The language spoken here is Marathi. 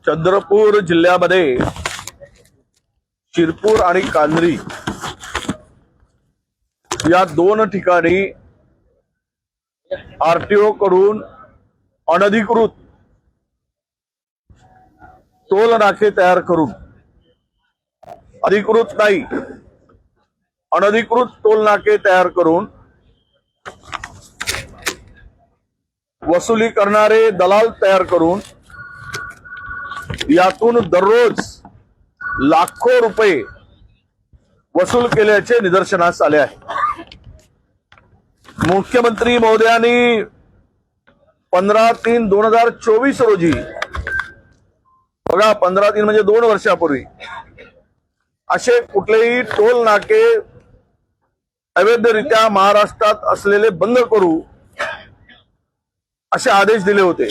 चंद्रपूर जिल्ह्यामध्ये शिरपूर आणि कांद्री या दोन ठिकाणी आरटीओ कडून अनधिकृत टोल नाके तयार करून अधिकृत नाही अनधिकृत टोल नाके तयार करून वसुली करणारे दलाल तयार करून यातून दररोज लाखो रुपये वसूल केल्याचे निदर्शनास आले आहे। मुख्यमंत्री महोदयांनी 15/3/2024 रोजी बघा 15/3 म्हणजे 2 वर्षापूर्वी असे कुठलेही टोल नाके अवैधरित्या महाराष्ट्रात असलेले बंद करू असे आदेश दिले होते।